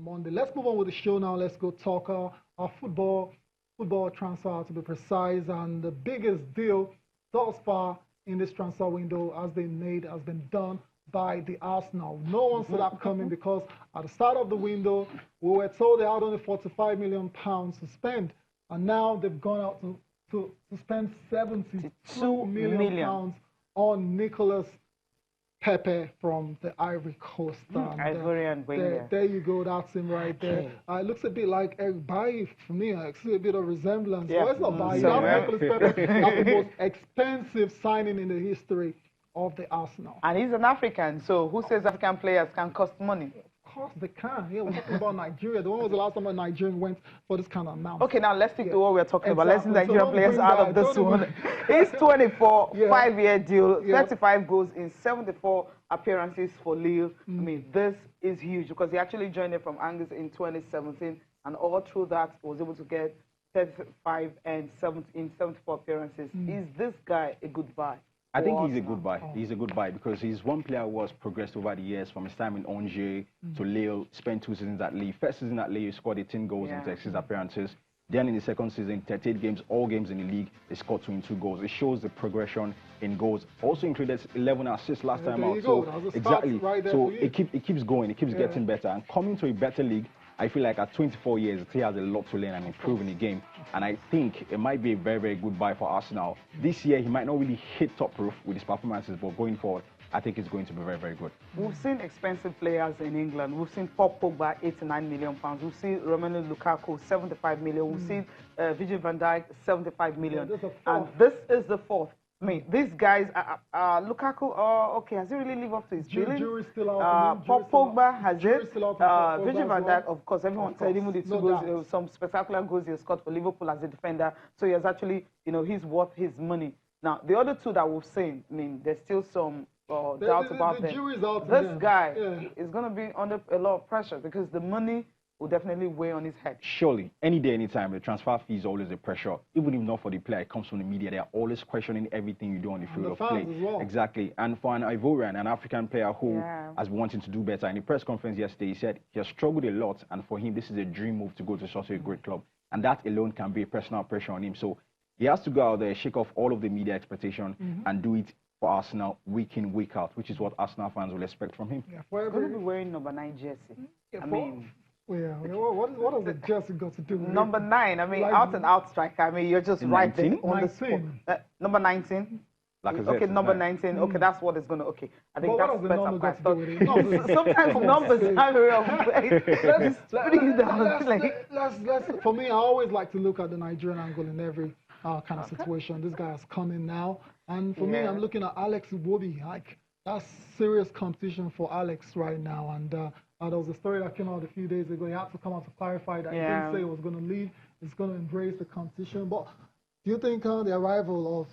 Monday. Let's move on with the show now. Let's go talk our football transfer, to be precise. And the biggest deal thus far in this transfer window has been done by the Arsenal. No one saw that coming because at the start of the window, we were told they had only £45 million to spend. And now they've gone out to spend £72 million on Nicolas Pepe from the Ivory Coast. Ivorian winger. There you go, that's him right there. It looks a bit like Eric Bailly for me. I see a bit of resemblance. Yeah. Well, it's not Bailly. That's Nicolas Pepe. That's the most expensive signing in the history of the Arsenal. And he's an African, so who says African players can cost money? Of course they can. Yeah, we're talking about Nigeria. When was the last time a Nigerian went for this kind of amount? Okay, now let's stick to what we're talking about. Let's see Nigerian players out of this one. He's 24, 5-year deal, 35 goals in 74 appearances for Lille. I mean, this is huge because he actually joined it from Angers in 2017, and all through that was able to get 35 and 74 appearances. Is this guy a good buy? I think he's a good buy. He's a good buy because he's one player who has progressed over the years from his time in Angers to Lille, spent 2 seasons at Lille. First season at Lille, he scored 18 goals in 36 appearances. Then in the second season, 38 games, all games in the league, he scored 22 goals. It shows the progression in goals. Also included 11 assists last time out. So exactly. Right, so it keeps going. It keeps getting better. And coming to a better league, I feel like at 24 years, he has a lot to learn and improve in the game. And I think it might be a very, very good buy for Arsenal. This year, he might not really hit top roof with his performances, but going forward, I think it's going to be very, very good. We've seen expensive players in England. We've seen Paul Pogba, £89 million. We've seen Romelu Lukaku, £75 million. We've seen Virgil van Dijk, £75 million. And this is the fourth. I mean, these guys, Lukaku, okay, has he really lived up to his billing? Jury's still out. Paul Pogba has it. Virgil van Dijk, of course, everyone said even the 2 goals, some spectacular goals he has scored for Liverpool as a defender. So he has actually, he's worth his money. Now, the other two that we've seen, I mean, there's still some doubt about them. This guy is going to be under a lot of pressure because the money will definitely weigh on his head. Surely, any day, anytime, the transfer fee is always a pressure. Even if not for the player, it comes from the media. They are always questioning everything you do on the field of play. Exactly. And for an Ivorian, an African player who has been wanting to do better, in the press conference yesterday, he said he has struggled a lot, and for him, this is a dream move to go to such a great club. And that alone can be a personal pressure on him. So he has to go out there, shake off all of the media expectation, and do it for Arsenal week in, week out, which is what Arsenal fans will expect from him. He's going to be wearing number 9 jersey. I mean... Yeah, what has the jersey got to do with number 9? I mean, like, out and out striker. I mean, you're just right there on the spot. Number 19. Okay, number 19. Okay, that's what it's gonna. Okay, I think that's better. Sometimes numbers have a let's. For me, I always like to look at the Nigerian angle in every kind of situation. This guy has come in now, and for me, I'm looking at Alex Iwobi. Like, that's serious competition for Alex right now, and. There was a story that came out a few days ago. He had to come out to clarify that he didn't say he was going to leave. He's going to embrace the competition. But do you think the arrival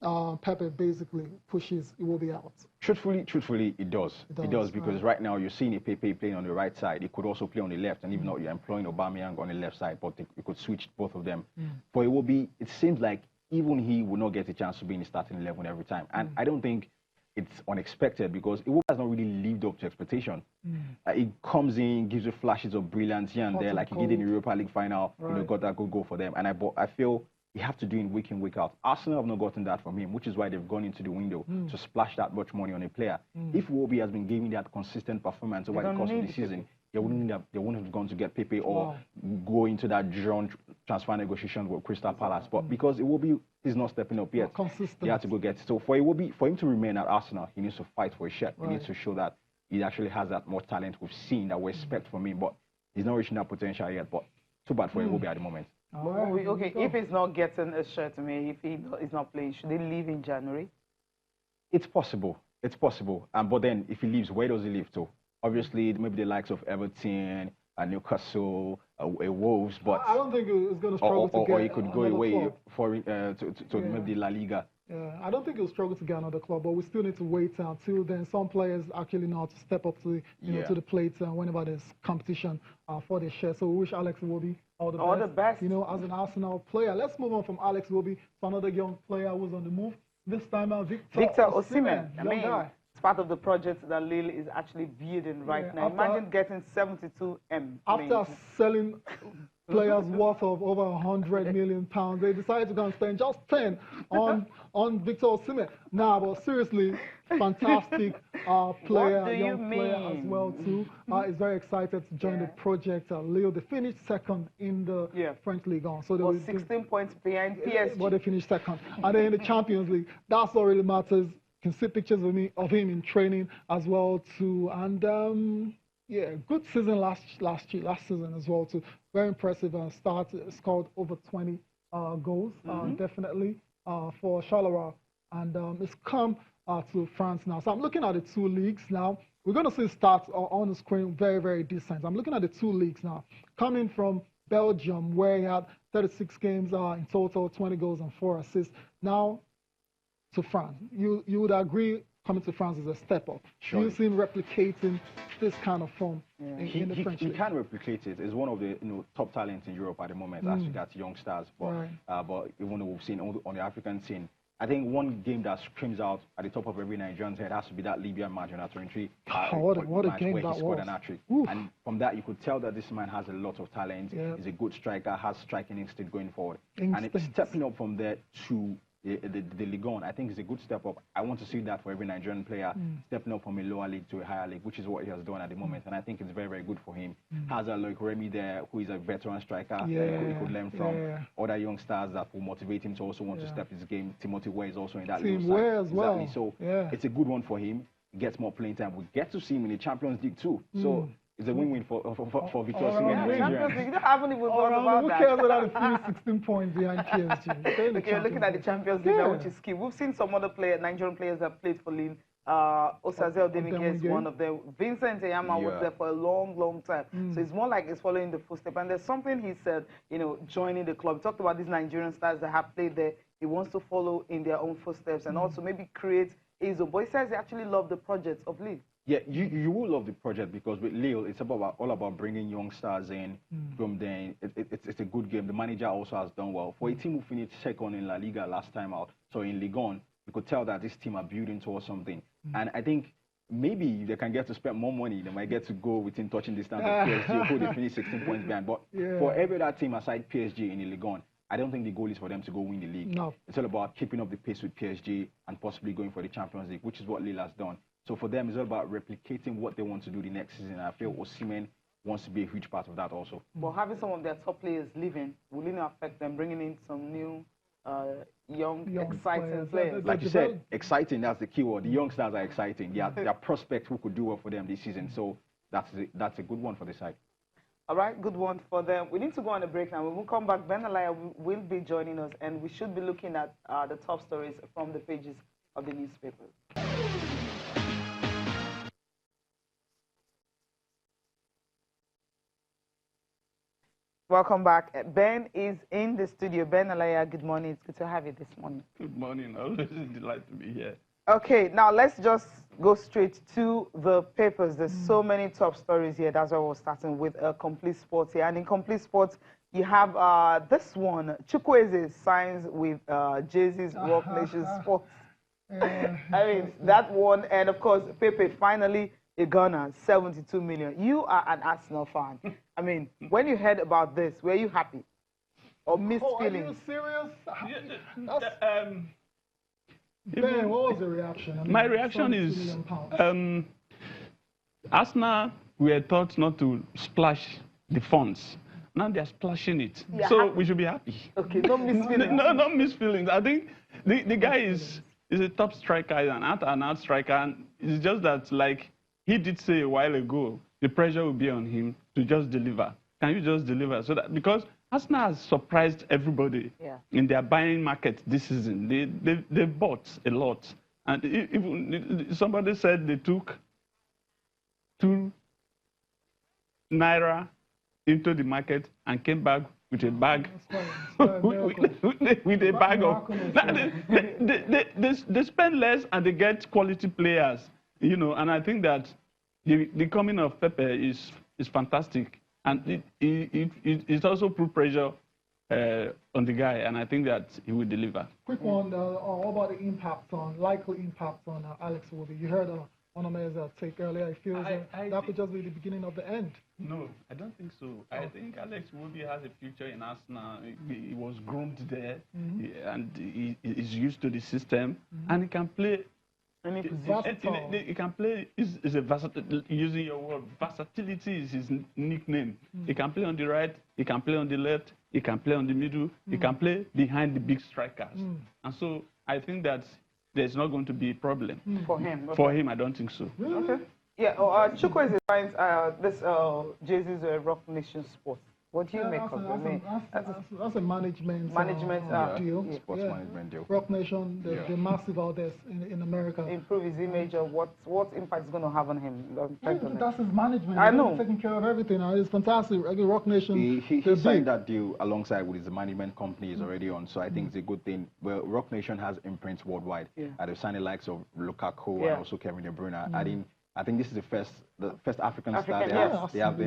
of Pepe basically pushes Iwobi out? Truthfully, it does. It does because right now you're seeing a Pepe playing on the right side. He could also play on the left, and even though you're employing Aubameyang on the left side, but you could switch both of them. For Iwobi, it seems like even he will not get a chance to be in the starting 11 every time. And I don't think it's unexpected because Iwobi has not really lived up to expectation. He comes in, gives you flashes of brilliance here and there, like he did in the Europa League final. Got that good goal for them. And I feel you have to do it week in, week out. Arsenal have not gotten that from him, which is why they've gone into the window to splash that much money on a player. If Iwobi has been giving that consistent performance over the course of the season, they wouldn't have gone to get Pepe or go into that drawn transfer negotiation with Crystal Palace. But because Iwobi is not stepping up yet, they had to go get it. So for Iwobi, for him to remain at Arsenal, he needs to fight for a shirt. He needs to show that he actually has that more talent we've seen that we expect from him. But he's not reaching that potential yet. But too bad for Iwobi at the moment. Okay, if he's not getting a shirt, I mean, if he is not playing, should he leave in January? It's possible. It's possible. But then if he leaves, where does he leave to? Obviously, maybe the likes of Everton, Newcastle, Wolves, but I don't think it's going to struggle to get. Or he could go away for to maybe La Liga. Yeah, I don't think he'll struggle to get another club, but we still need to wait until then. Some players actually know how to step up to to the plate whenever there's competition for their share. So we wish Alex Iwobi all the best. You know, as an Arsenal player. Let's move on from Alex Iwobi to another young player who's on the move. This time, Victor Osimhen. I mean, It's part of the project that Lille is actually building right now. Imagine getting 72 M. After selling players worth of over £100 million, they decided to go and spend just 10 on Victor Osimhen. Nah, but seriously, fantastic player, young player as well too. Is very excited to join the project. Lille, they finished second in the French League 1, so they were 16 points behind PSG. But they finished second, and then in the Champions League, that's what really matters. You can see pictures of him in training as well too, and yeah, good season last season as well too. Very impressive start. Scored over 20 goals, definitely for Charleroi, and it's come to France now. So I'm looking at the two leagues now. We're going to see stats on the screen, very, very decent. I'm looking at the two leagues now. Coming from Belgium, where he had 36 games in total, 20 goals and 4 assists. Now to France. You would agree coming to France is a step up. Sure. You see him replicating this kind of form in the French league. He can replicate it. He's one of the top talents in Europe at the moment as regards young stars. But, but even though we've seen on the African scene, I think one game that screams out at the top of every Nigerian's head has to be that Libyan match on 23. What a game where that he scored was. an hat-trick. And from that, you could tell that this man has a lot of talent. He's a good striker, has striking instinct going forward. And it's stepping up from there to the Ligue 1, I think is a good step up. I want to see that for every Nigerian player, stepping up from a lower league to a higher league, which is what he has done at the moment. And I think it's very, very good for him. Has a like Remy there, who is a veteran striker, he could learn from. Other young stars that will motivate him to also want to step his game. Timothy Weah is also in that league. As well. Exactly. So it's a good one for him. He gets more playing time. We get to see him in the Champions League too. So it's a win-win for Victor Osimhen. You don't haven't even thought about that. Who cares about the finished 16 points behind PSG? Okay, you're looking at the Champions League now, which is key. We've seen some other players, Nigerian players that played for Lille. Osaze Odenike is one of them. Vincent Eyama was there for a long, long time. So it's more like he's following the footsteps. And there's something he said, joining the club. He talked about these Nigerian stars that have played there. He wants to follow in their own footsteps and also maybe create his own. But he says he actually loved the project of Lille. Yeah, you will love the project because with Lille, it's all about bringing young stars in from there. It's a good game. The manager also has done well. For a team who finished second in La Liga last time out, so in Ligue 1, you could tell that this team are building towards something. And I think maybe they can get to spend more money. They might get to go within touching distance of PSG, who they finished 16 points behind. But for every other team aside PSG in the Ligue 1, I don't think the goal is for them to go win the league. No. It's all about keeping up the pace with PSG and possibly going for the Champions League, which is what Lille has done. So for them, it's all about replicating what they want to do the next season. I feel Osimhen wants to be a huge part of that also. But having some of their top players leaving, will it not affect them, bringing in some new, young exciting players? Like you said, exciting, that's the key word. The young stars are exciting. They are prospects who could do well for them this season. So that's a good one for the side. All right, good one for them. We need to go on a break now. When we come back, Ben Alaya will be joining us, and we should be looking at the top stories from the pages of the newspapers. Welcome back. Ben is in the studio. Ben Alaya, good morning. It's good to have you this morning. Good morning. Always a delight to be here. Okay, now let's just go straight to the papers. There's so many top stories here. That's why we're starting with Complete Sports here. And in Complete Sports, you have this one. Chukwueze signs with Jay-Z's Rock Nation Sports. I mean, that one. And of course, Pepe finally a Ghana, 72 million. You are an Arsenal fan. I mean, when you heard about this, were you happy or mixed feelings? Are you serious? Ben, what was the reaction? I mean, my reaction is Arsenal were taught not to splash the funds. Now they're splashing it. Yeah, so we should be happy. Okay, no mixed feelings. No, no mixed feelings. I think the guy is a top striker, he's an out-and-out striker. And it's just that, like he did say a while ago, the pressure will be on him to just deliver. Can you just deliver? So that because Arsenal has surprised everybody in their buying market this season. They bought a lot. And even somebody said they took €2 into the market and came back with a bag. with a bag of... They spend less and they get quality players. And I think that the coming of Pepe is fantastic. And it also put pressure on the guy, and I think that he will deliver. Quick one, what about the likely impact on Alex Iwobi? You heard Onome's take earlier. It feels that could just be the beginning of the end. No, I don't think so. I think Alex Iwobi has a future in Arsenal. He was groomed there, and he's used to the system, and he can play. He can play. Is a versatile. Using your word, versatility is his nickname. He can play on the right. He can play on the left. He can play on the middle. He can play behind the big strikers. And so I think that there's not going to be a problem for him. For him, I don't think so. Really? Okay. Yeah. Chukwu is behind this Jay-Z's Rock Nation Sports. What do you make of it? That's a management deal. Sports management deal. Rock Nation, they're massive out there in America. Improve his image, or what impact is going to have on him? That's his management. I know. Taking care of everything. It's fantastic. Rock Nation. He signed that deal alongside with his management company is already on, so I think it's a good thing. Well, Rock Nation has imprints worldwide. They've signed the likes of Lukaku and also Kevin De Bruyne. I think this is the first African star they have.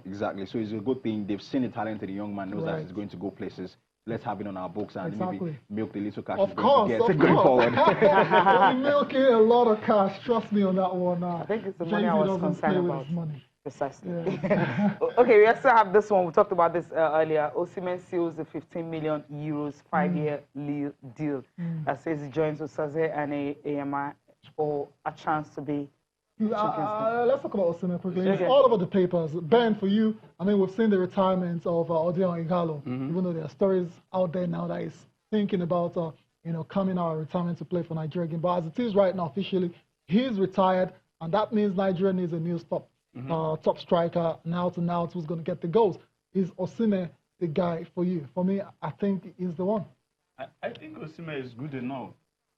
Exactly. So it's a good thing. They've seen the talent of the young man, knows that he's going to go places. Let's have it on our books and maybe milk the little cash. Of course, going forward. We're milking a lot of cash. Trust me on that one. I think it's the money I was concerned about. Money. Precisely. Yeah. Okay, we also have this one. We talked about this earlier. Osimhen seals the 15 million euros 5-year deal that says he joins Osaze and AMI for a chance to be. Let's talk about Osimhen quickly. It's all over the papers. Ben, for you, I mean, we've seen the retirement of Odion Ighalo, even though there are stories out there now that he's thinking about, coming out of retirement to play for Nigeria again. But as it is right now, officially, he's retired, and that means Nigeria needs a new top striker, now who's going to get the goals. Is Osimhen the guy for you? For me, I think he's the one. I think Osimhen is good enough,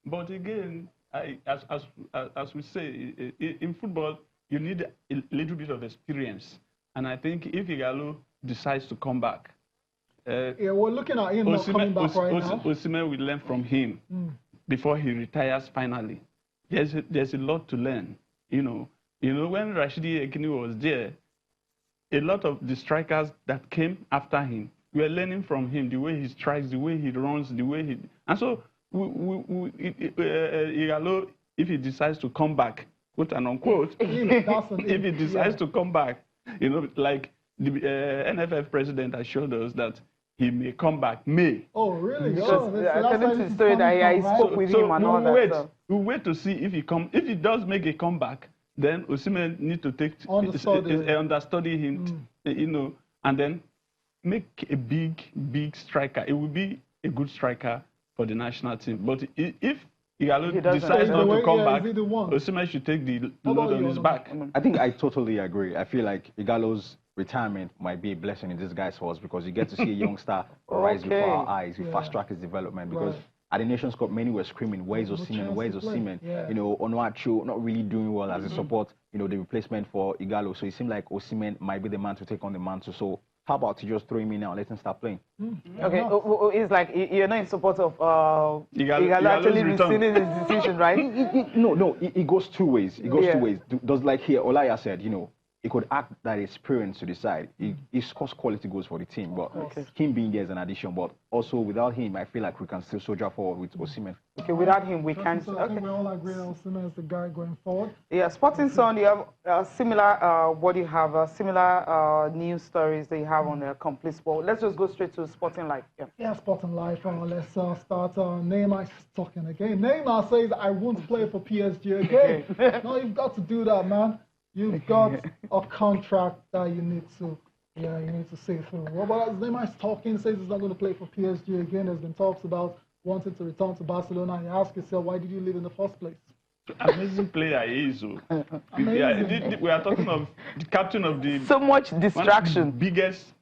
but again, as we say, in football, you need a little bit of experience. And I think if Ighalo decides to come back, we're looking at him not coming back right now. Osimhen will learn from him before he retires finally. There's a lot to learn. You know, when Rashidi Yekini was there, a lot of the strikers that came after him were learning from him, the way he strikes, the way he runs, the way he... And so, Ighalo, if he decides to come back, quote and unquote, if he decides to come back, like the NFF president has showed us that he may come back, may. Oh, really? According to the story that he spoke with him and all that. We'll wait to see if he does make a comeback, then Osimhen need to understudy him, and then make a big striker. It will be a good striker for the national team. But if Ighalo decides not to come back, Osimhen should take the load on his back. I think I totally agree. I feel like Ighalo's retirement might be a blessing in disguise for us because you get to see a young star rise before our eyes. We fast-track his development because at the Nations Cup, many were screaming, where's Osimhen, where's Osimhen? Onuachu not really doing well as a support, the replacement for Ighalo. So it seemed like Osimhen might be the man to take on the mantle. So how about you just throw him in now, let him start playing? Okay, it's like you're not in support of Ighalo actually rescinding his decision, right? No, it goes two ways. It goes two ways. Does like here, Olaya said, he could act that experience to decide. He scores quality goals for the team, but him being there is an addition. But also without him, I feel like we can still soldier forward with Osimhen. Okay, without him, we can't. I think we all agree on Osimhen is the guy going forward. Yeah, Sporting Sun, you have similar. What do you have? Similar news stories that you have on the Complete Sport. Let's just go straight to Sporting Life. Yeah, Sporting Life. Let's start. Neymar is talking again. Neymar says, "I won't play for PSG again." No, you've got to do that, man. You've got a contract that you need to see through. Well, Neymar is talking, says he's not going to play for PSG again. There's been talks about wanting to return to Barcelona. And you ask yourself, why did you leave in the first place? Amazing player he is. We are talking of the captain of the... So much distraction. Biggest...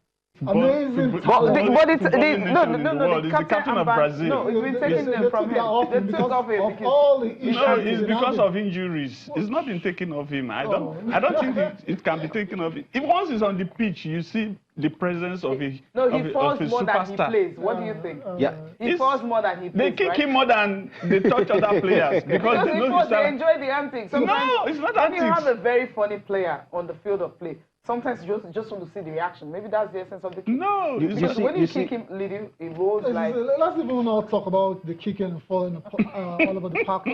Amazing. But it's the captain of Brazil. No, it's been taken them from him. They took off him all the issues. No, it's because of injuries. It's not been taken off him. I don't think it can be taken off him. If once he's on the pitch, you see the presence of a he falls more than he plays. What do you think? He falls more than he plays. They kick him more than they touch other players because they know they enjoy the antics. No, it's not antics. When you have a very funny player on the field of play, sometimes you just want to see the reaction. Maybe that's the essence of the kick. No, because when you kick him, leading, it rolls like. Let's even not talk about the kicking and falling all over the park.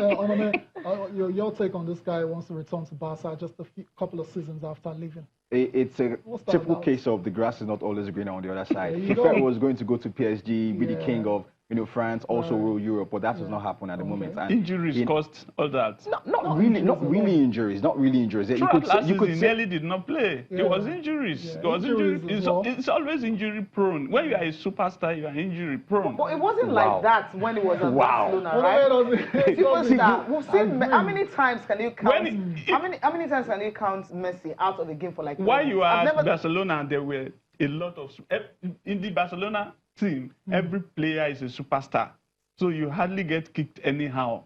Your take on this guy wants to return to Barca just a couple of seasons after leaving. It's a typical case of the grass is not always greener on the other side. He was going to go to PSG, be the king of France, also rule Europe, but that does not happen at the moment. And injuries caused all that. Not really injuries. You could say nearly did not play. It was injuries. It was injuries. It's always injury prone. When you are a superstar, you are injury prone. But it wasn't like that when it was at Barcelona, right? Superstar. We've seen how many times can you count? How many times can you count Messi out of the game for like? While you are at Barcelona, there were a lot of in the Barcelona team, every player is a superstar. So you hardly get kicked anyhow.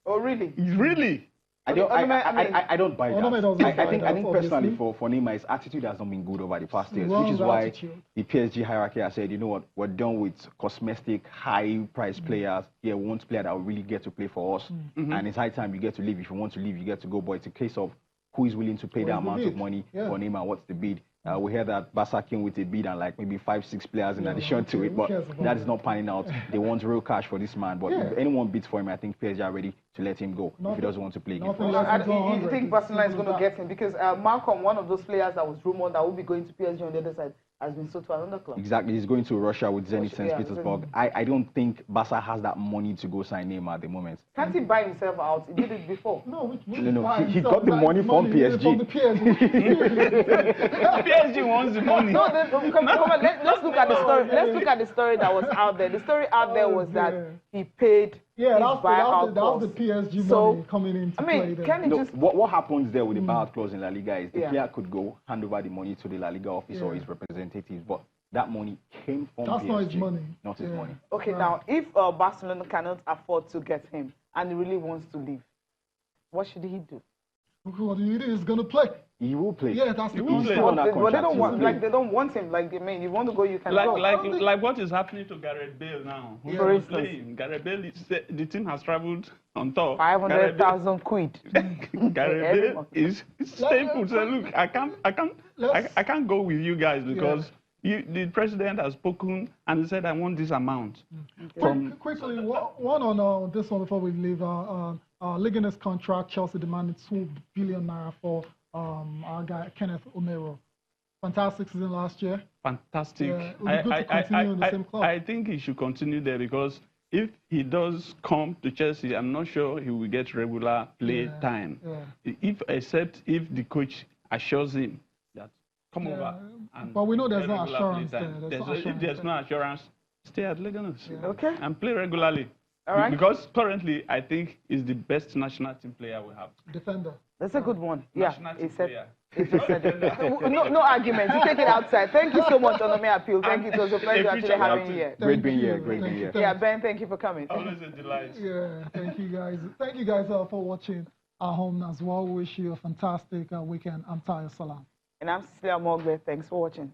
Oh, really? Really? I don't buy that. I think personally for Neymar, his attitude has not been good over the past years, which is why the PSG hierarchy has said, you know what, we're done with cosmetic, high-priced players. Yeah, we want a player that will really get to play for us. And it's high time you get to leave. If you want to leave, you get to go. But it's a case of who is willing to pay that amount of money for Neymar. What's the bid? We heard that Barca came with a bid and like maybe 5-6 players in addition to it, but that is not panning out. They want real cash for this man, but if anyone bids for him, I think PSG are ready to let him go if he doesn't want to play again. You think Barcelona is going to get him? Because Malcolm, one of those players that was rumored that will be going to PSG on the other side, has been sold to another club. Exactly, he's going to Russia with Zenit St. Petersburg. I don't think Barca has that money to go sign Neymar at the moment. Can't he buy himself out? He did it before. No, he got the money from PSG. PSG wants the money. No, come on, let's look at the story. Let's look at the story that was out there. The story out there was that he paid his buyout clause. That was the PSG money coming into play there. What happens there with the buyout clause in La Liga is the player could go hand over the money to the La Liga office or his representatives, but that money came from PSG. That's not his money. Not his money. Okay, now, if Barcelona cannot afford to get him and he really wants to leave, what should he do? What he is going to play. He will play. Yeah, that's the But they don't want, they don't want him. Like, I mean, you want to go, you can go. Like what is happening to Gareth Bale now? For instance, Gareth Bale, the team has traveled on tour. 500,000 quid. Gareth Bale is staying put. So look, I can't go with you guys because the president has spoken and he said I want this amount. Quickly, one on this one before we leave. Ligon's contract, Chelsea demanded €2 billion for our guy Kenneth Omero. Fantastic season last year. Fantastic. Yeah, I think he should continue there because if he does come to Chelsea, I'm not sure he will get regular play time. Except if the coach assures him that come over. But we know there's no assurance there. If there's no assurance, stay at Leganes and play regularly. All right. Because currently, I think he's the best national team player we have. Defender. That's a good one. Yeah, he said it. No arguments. You take it outside. Thank you so much, Onome Appeal. Thank you. It was a pleasure actually having you here. Great being here. Yeah, Ben, thank you for coming. Always a delight. Yeah, thank you guys. Thank you guys for watching our home as well. Wish you a fantastic weekend. I'm Tayo Salam. And I'm Cecilia Mogbe. Thanks for watching.